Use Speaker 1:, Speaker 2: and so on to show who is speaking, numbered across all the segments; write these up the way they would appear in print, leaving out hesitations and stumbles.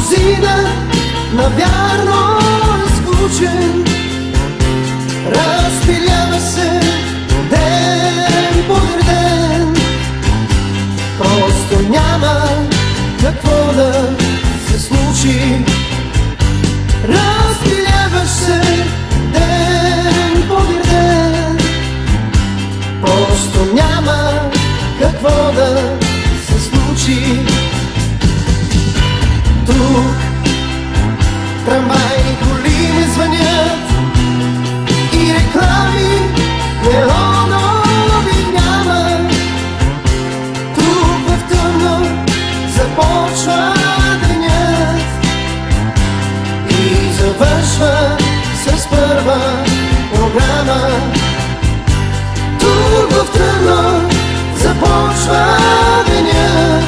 Speaker 1: Мнозина навярно изключен, разпилява се ден подир ден. Просто няма какво да се случи. Разпиляваш се ден подир ден. Просто няма какво да се случи. Тук трамваи, коли не звънят и реклами неонови няма. Тук в тъмно започва денят и завършва с първа програма. Тук в тъмно започва денят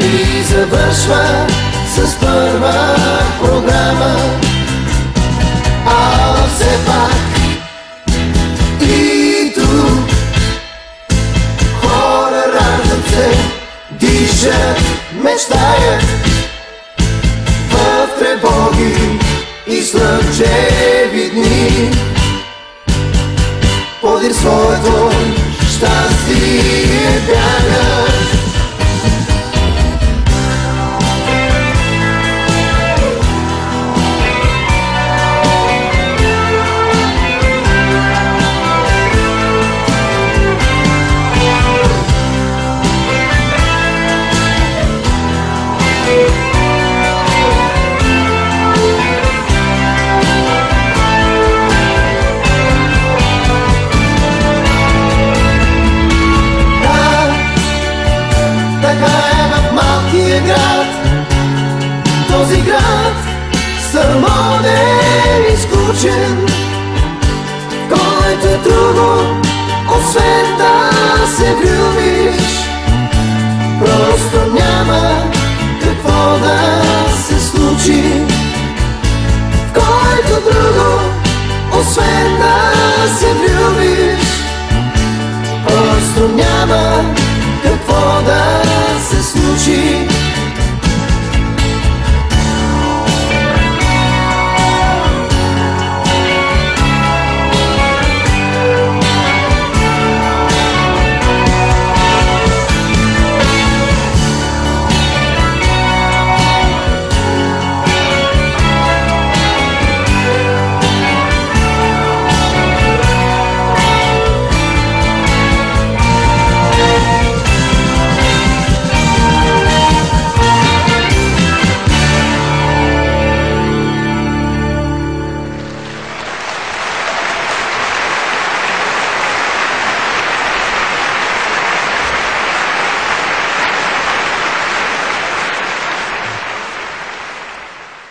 Speaker 1: и завършва с първа програма. А все пак и тук хора раждат се, дишат, мечтаят в тревоги и слънчеви дни. Подир своето щастие бягат. Този град сърмонен и скучен, който е друго, освен да се влюбиш. Просто няма какво да се случи, който друго, освен да се влюбиш.